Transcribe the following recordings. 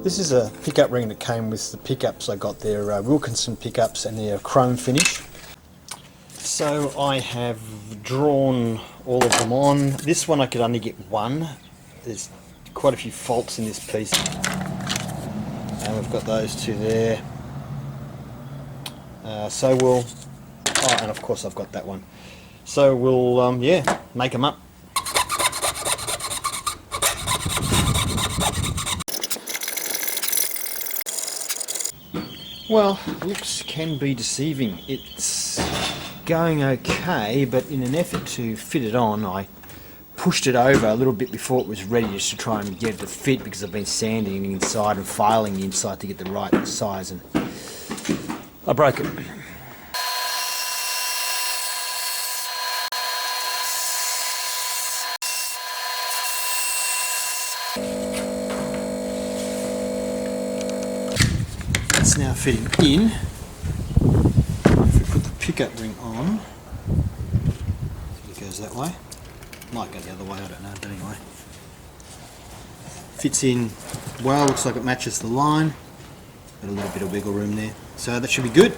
This is a pickup ring that came with the pickups I got. They're Wilkinson pickups and they're chrome finish. So I have drawn all of them on. This one I could only get one. There's quite a few faults in this piece. And we've got those two there. Oh, and of course I've got that one. So we'll, yeah, make them up. Well, looks can be deceiving. It's going okay, but in an effort to fit it on, I pushed it over a little bit before it was ready, just to try and get it to fit, because I've been sanding the inside and filing the inside to get the right size, and I broke it. It's now fitting in. If we put the pickup ring on, it goes that way. Might go the other way, I don't know, but anyway. Fits in well, looks like it matches the line. Got a little bit of wiggle room there. So that should be good.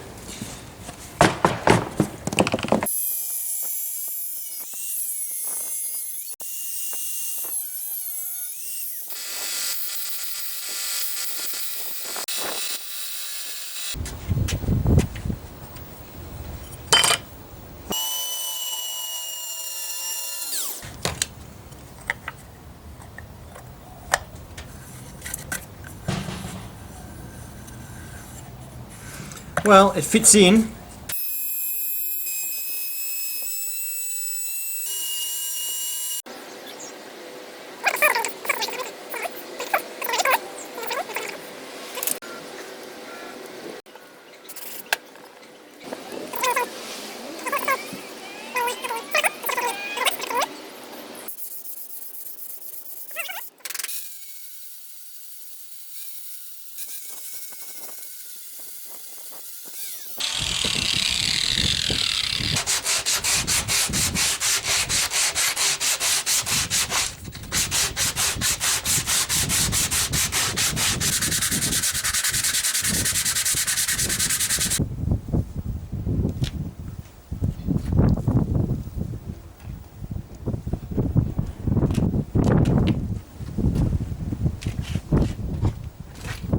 Well, it fits in.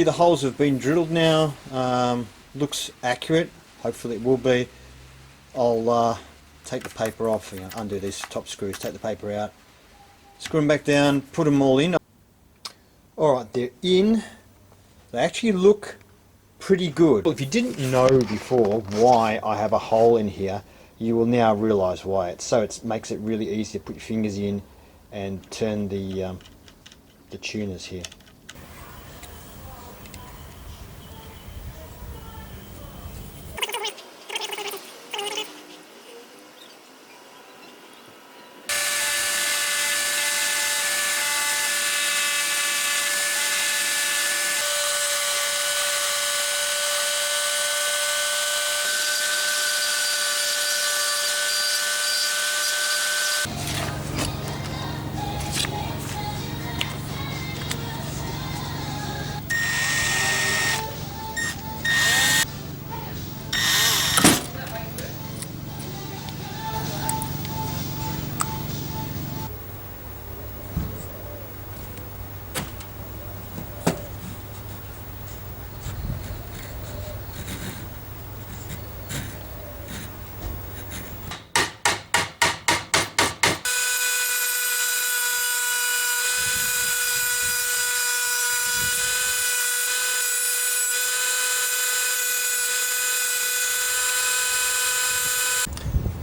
The holes have been drilled now. Looks accurate. Hopefully it will be. I'll take the paper off, undo these top screws, take the paper out, screw them back down, put them all in. Alright, they're in. They actually look pretty good. If you didn't know before why I have a hole in here, you will now realise why. It makes it really easy to put your fingers in and turn the tuners here.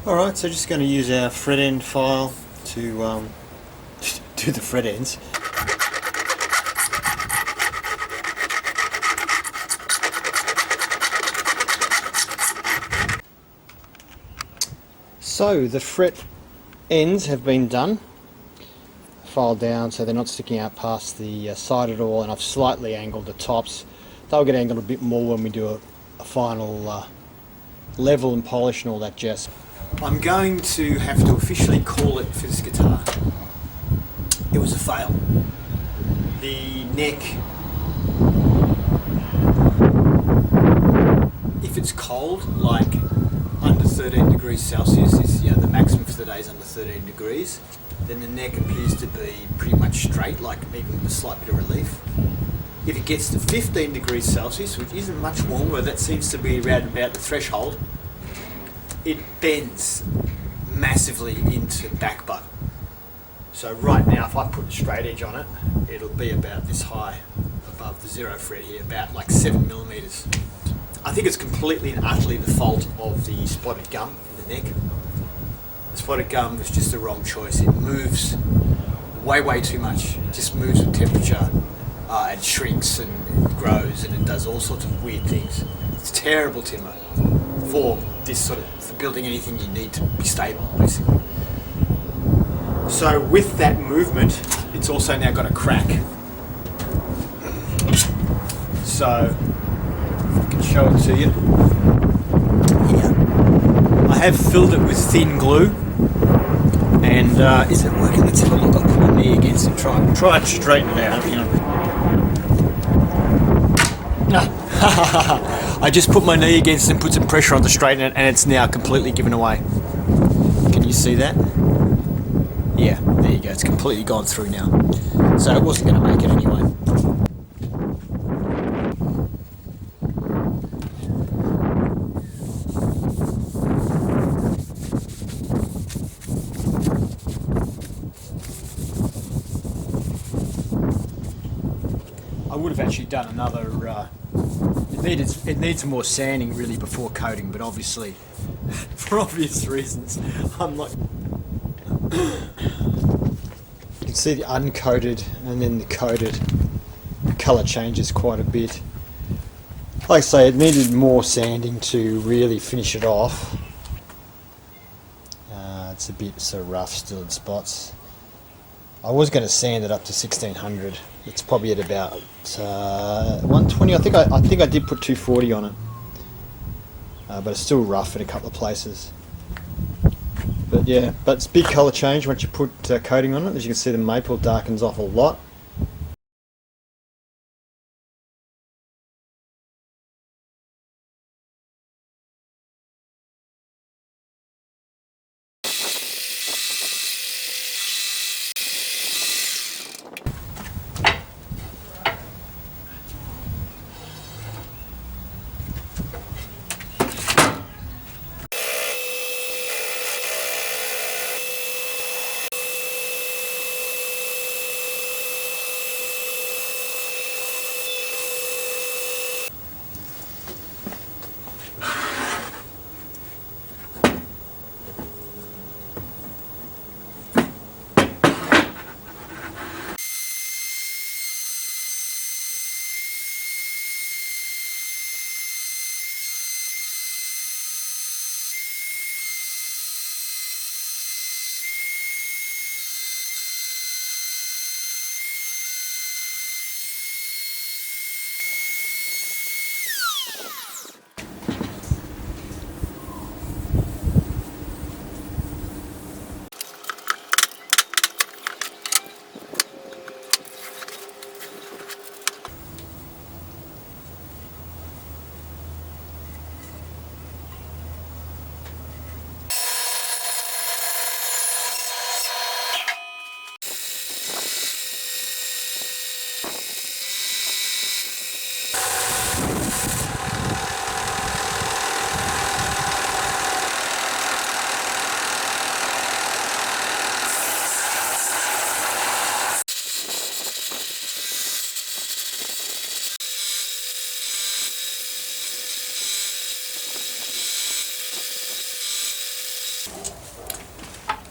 Alright, so just going to use our fret end file to do the fret ends. So the fret ends have been done, filed down so they're not sticking out past the side at all, and I've slightly angled the tops. They'll get angled a bit more when we do a final level and polish and all that jazz. I'm going to have to officially call it for this guitar. It was a fail. The neck if it's cold, like under 13 degrees Celsius is, you know, the maximum for the day is under 13 degrees, then the neck appears to be pretty much straight, like even with a slight bit of relief. If it gets to 15 degrees Celsius, which isn't much warmer, that seems to be around about the threshold, it bends massively into back butt. So right now, if I put a straight edge on it, it'll be about this high above the zero fret here, about like 7 millimeters. I think it's completely and utterly the fault of the spotted gum in the neck. The spotted gum was just the wrong choice. It moves way too much. It just moves with temperature. It shrinks and it grows and it does all sorts of weird things. It's terrible timber for this sort of, for building anything you need to be stable, basically. So with that movement, it's also now got a crack. So if I can show it to you. Here. I have filled it with thin glue. And is it working? Let's have a look. I'll put my knee against it. Try to straighten it out. You know. I just put my knee against it and put some pressure on to straighten it, and it's now completely given away. Can you see that? Yeah, there you go. It's completely gone through now. So it wasn't going to make it anyway. I would have actually done another. It needs more sanding really before coating, but obviously, for obvious reasons, I'm not. You can see the uncoated and then the coated colour changes quite a bit. Like I say, it needed more sanding to really finish it off. It's a bit sort of rough still in spots. I was going to sand it up to 1600. It's probably at about 120. I think I did put 240 on it, but it's still rough in a couple of places. But yeah, but it's a big colour change once you put coating on it. As you can see, the maple darkens off a lot.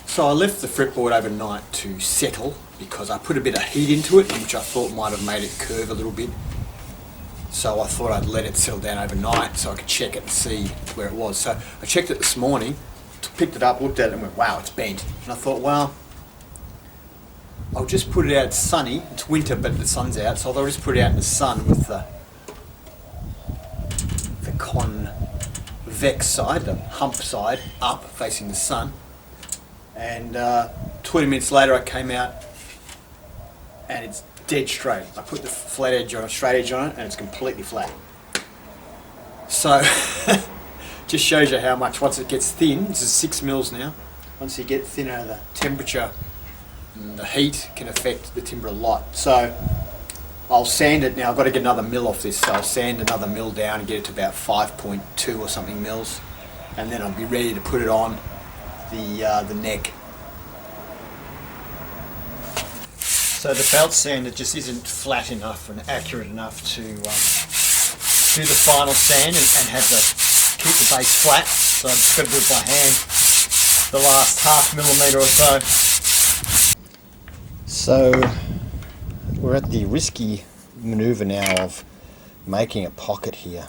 So I left the fretboard overnight to settle because I put a bit of heat into it, which I thought might have made it curve a little bit. So I thought I'd let it settle down overnight so I could check it and see where it was. So I checked it this morning, picked it up, looked at it and went, wow, it's bent. And I thought, well, I'll just put it out. It's sunny, it's winter but the sun's out, so I'll just put it out in the sun with the convex side, the hump side, up facing the sun. And 20 minutes later I came out and it's dead straight. I put the flat edge on, straight edge on it, and it's completely flat. So just shows you how much, once it gets thin, this is 6 mils now, once you get thinner, the temperature and the heat can affect the timber a lot. So I'll sand it now. I've got to get another mill off this, so I'll sand another mill down and get it to about 5.2 or something mils, and then I'll be ready to put it on the neck. So the belt sander just isn't flat enough and accurate enough to do the final sand and have keep the base flat. So I've just got to do it by hand, the last ½ millimetre or so. So we're at the risky manoeuvre now of making a pocket here.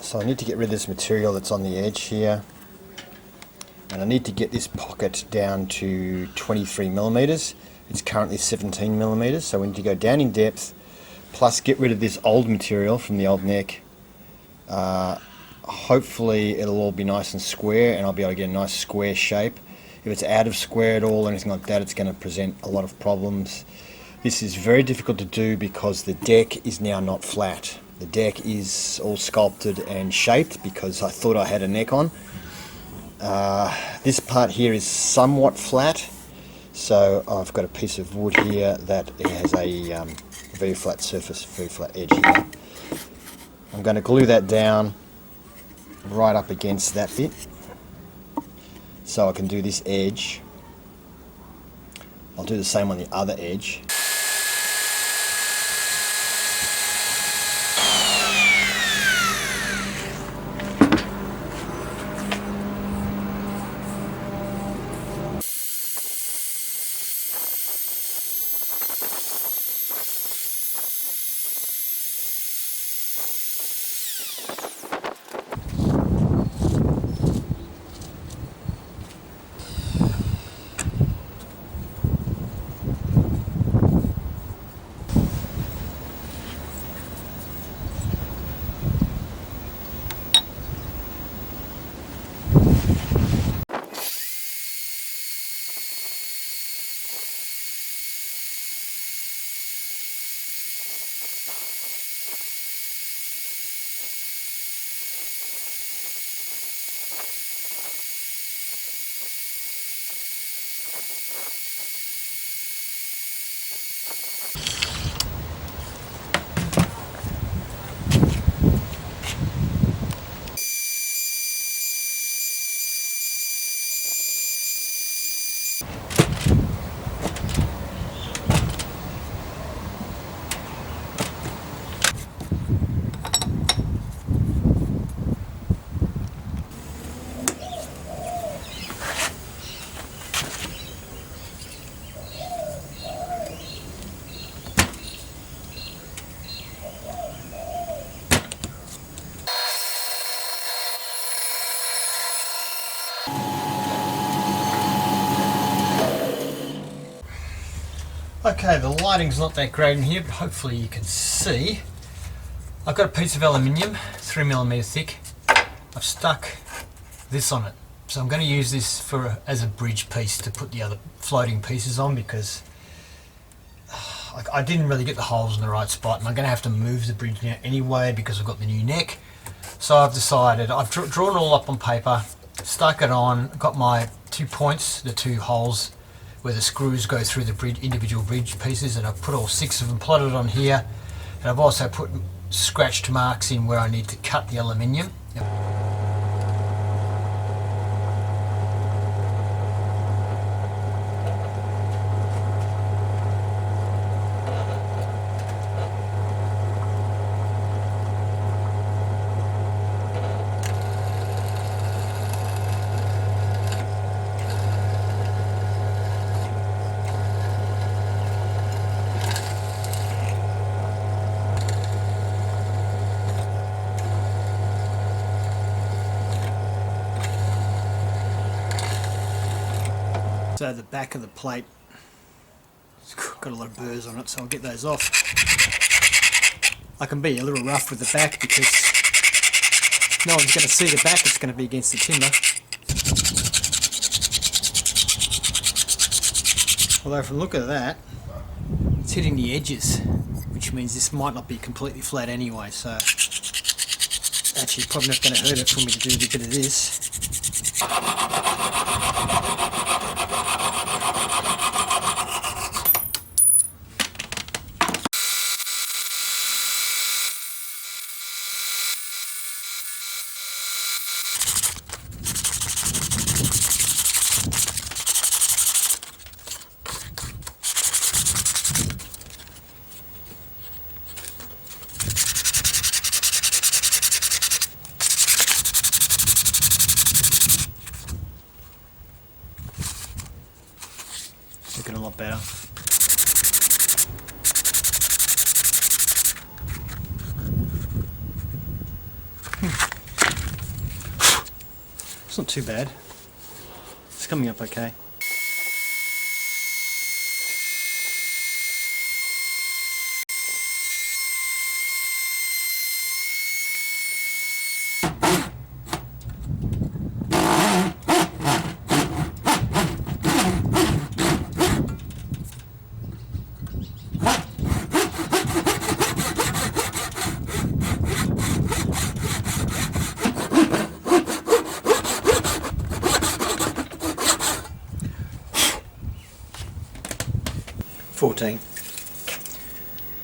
So I need to get rid of this material that's on the edge here, and I need to get this pocket down to 23 millimeters. It's currently 17 millimeters, so we need to go down in depth, plus get rid of this old material from the old neck. Hopefully it'll all be nice and square, and I'll be able to get a nice square shape. If it's out of square at all or anything like that, it's going to present a lot of problems. This is very difficult to do because the deck is now not flat. The deck is all sculpted and shaped because I thought I had a neck on. This part here is somewhat flat, so I've got a piece of wood here that has a very flat surface, very flat edge here. I'm going to glue that down right up against that bit so I can do this edge. I'll do the same on the other edge. Okay, the lighting's not that great in here, but hopefully you can see. I've got a piece of aluminium, 3mm thick. I've stuck this on it. So I'm going to use this as a bridge piece to put the other floating pieces on, because I didn't really get the holes in the right spot, and I'm going to have to move the bridge now anyway because I've got the new neck. So I've decided, I've drawn it all up on paper, stuck it on, got my 2 points, the 2 holes where the screws go through the individual bridge pieces, and I've put all 6 of them plotted on here, and I've also put scratched marks in where I need to cut the aluminium. So the back of the plate, it's got a lot of burrs on it, so I'll get those off. I can be a little rough with the back because no one's going to see the back, it's going to be against the timber. Although from the look of that, it's hitting the edges, which means this might not be completely flat anyway, so actually probably not going to hurt it for me to do a bit of this. 'Looking a lot better. It's not too bad. It's coming up okay.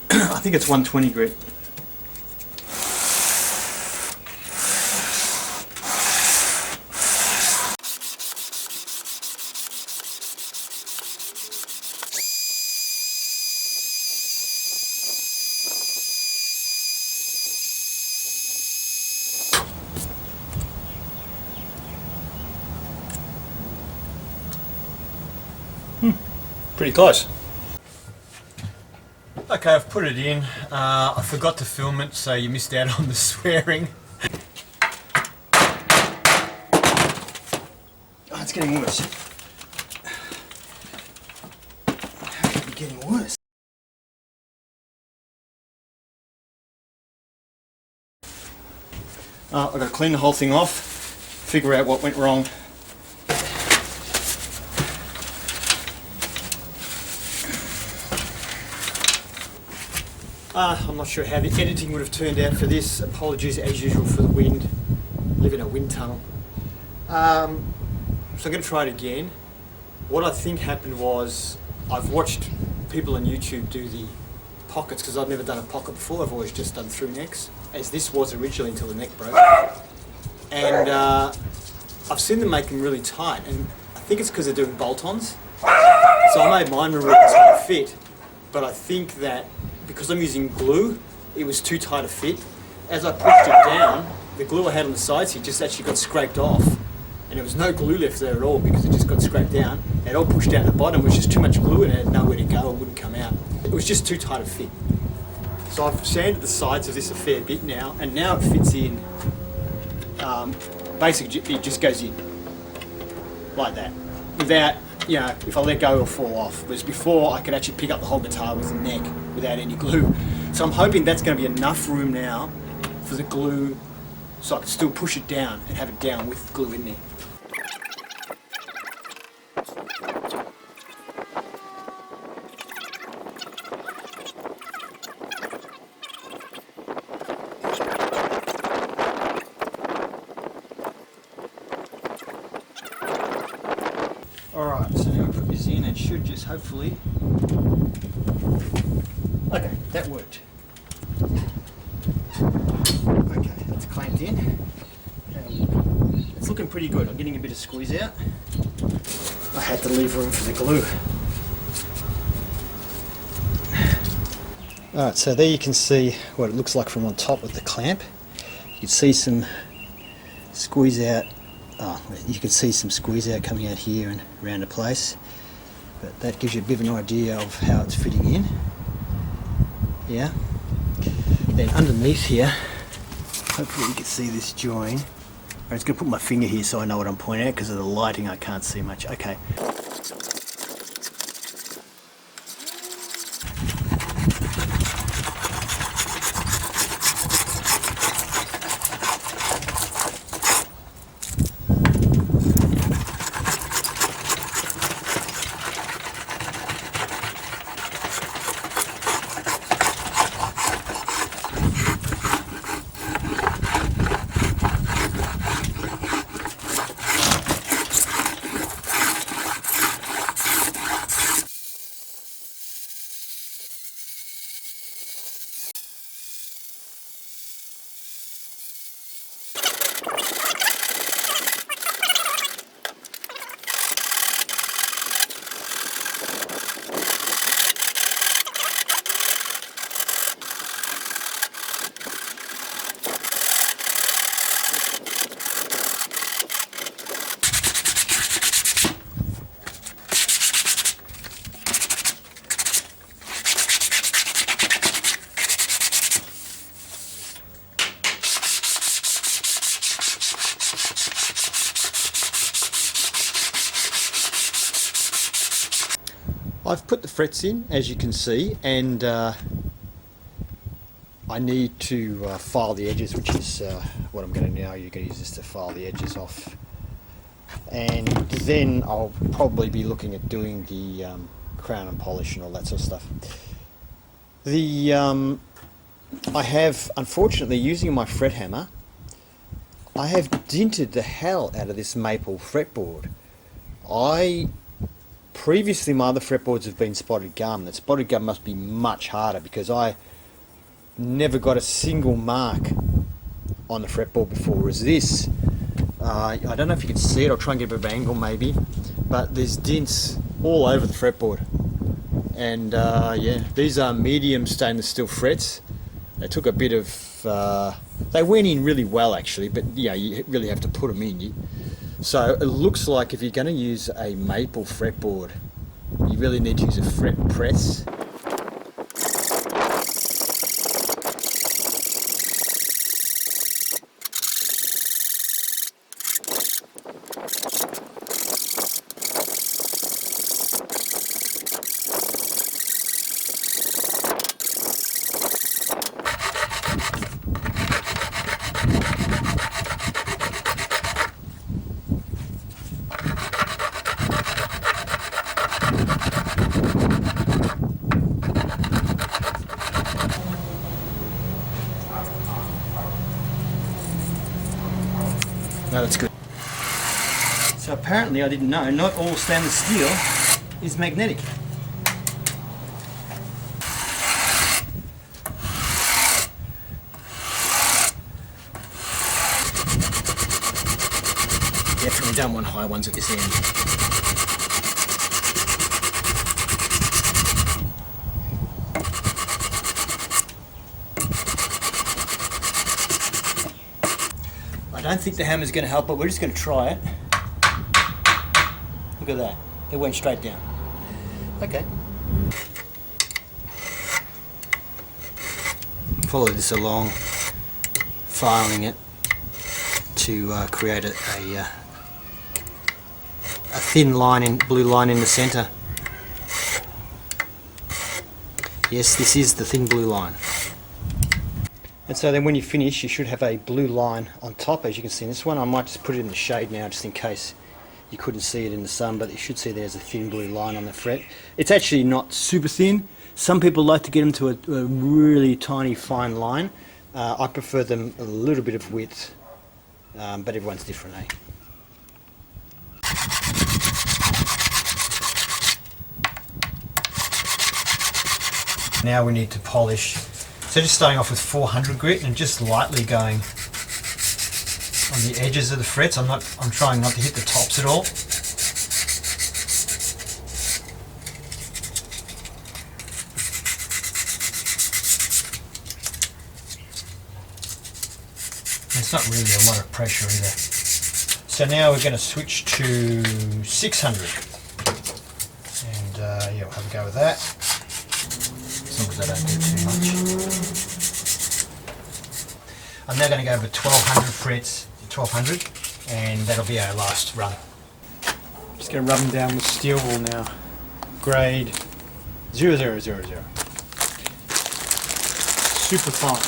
I think it's 120 grit. Pretty close. Okay, I've put it in. I forgot to film it, so you missed out on the swearing. Oh, it's getting worse. How could it be getting worse? I've got to clean the whole thing off, figure out what went wrong. I'm not sure how the editing would have turned out for this. Apologies as usual for the wind. I live in a wind tunnel. So I'm going to try it again. What I think happened was I've watched people on YouTube do the pockets because I've never done a pocket before. I've always just done through necks, as this was originally until the neck broke. And I've seen them make them really tight, and I think it's because they're doing bolt-ons. So I made mine really tight fit, but I think that because I'm using glue, it was too tight a fit. As I pushed it down, the glue I had on the sides here just actually got scraped off, and there was no glue left there at all because it just got scraped down. It all pushed down the bottom, which is too much glue and it had nowhere to go, it wouldn't come out. It was just too tight a fit. So I've sanded the sides of this a fair bit now, and now it fits in. Basically, it just goes in like that, without, you know, if I let go it'll fall off. Whereas before I could actually pick up the whole guitar with the neck without any glue. So I'm hoping that's going to be enough room now for the glue so I can still push it down and have it down with glue in there. Alright, so now I put this in and should just hopefully... Okay, that worked. Okay, that's clamped in. And it's looking pretty good. I'm getting a bit of squeeze out. I had to leave room for the glue. Alright, so there you can see what it looks like from on top with the clamp. You can see some squeeze out. Oh, you can see some squeeze out coming out here and around the place, but that gives you a bit of an idea of how it's fitting in. Yeah. Then underneath here, hopefully you can see this join. I'm just going to put my finger here so I know what I'm pointing at, because of the lighting I can't see much. Okay. I've put the frets in, as you can see, and I need to file the edges, which is what I'm going to now. You're going to use this to file the edges off, and then I'll probably be looking at doing the crown and polish and all that sort of stuff. I have, unfortunately, using my fret hammer, I have dinted the hell out of this maple fretboard. Previously my other fretboards have been spotted gum. That spotted gum must be much harder, because I never got a single mark on the fretboard before. Whereas this, I don't know if you can see it, I'll try and get a bit of angle maybe, but there's dints all over the fretboard. And yeah, these are medium stainless steel frets. They took a bit of, they went in really well actually, but yeah, you really have to put them in. So it looks like if you're going to use a maple fretboard, you really need to use a fret press. No, that's good. So apparently, I didn't know, not all stainless steel is magnetic. Definitely don't want high ones at this end. I don't think the hammer's going to help, but we're just going to try it. Look at that. It went straight down. Okay. Follow this along, filing it to create a thin line, blue line in the center. Yes, this is the thin blue line. And so then when you finish, you should have a blue line on top, as you can see in this one. I might just put it in the shade now, just in case you couldn't see it in the sun, but you should see there's a thin blue line on the fret. It's actually not super thin. Some people like to get them to a really tiny fine line. I prefer them a little bit of width, but everyone's different, eh? Now we need to polish. So just starting off with 400 grit and just lightly going on the edges of the frets. I'm trying not to hit the tops at all. It's not really a lot of pressure either. So now we're going to switch to 600. And yeah, we'll have a go with that. As long as I don't do too much. I'm now going to go over 1200 frets, 1200, and that'll be our last run. Just going to rub them down with steel wool now. Grade 0000. Super fine.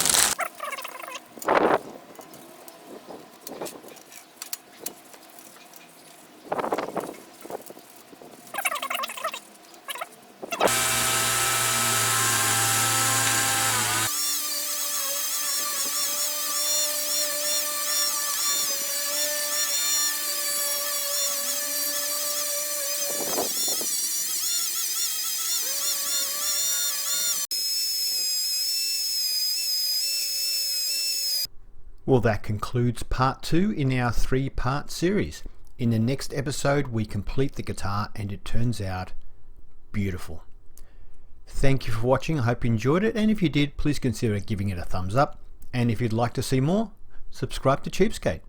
Well, that concludes part 2 in our 3-part series. In the next episode, we complete the guitar and it turns out beautiful. Thank you for watching. I hope you enjoyed it, and if you did, please consider giving it a thumbs up. And if you'd like to see more, subscribe to Cheapskate.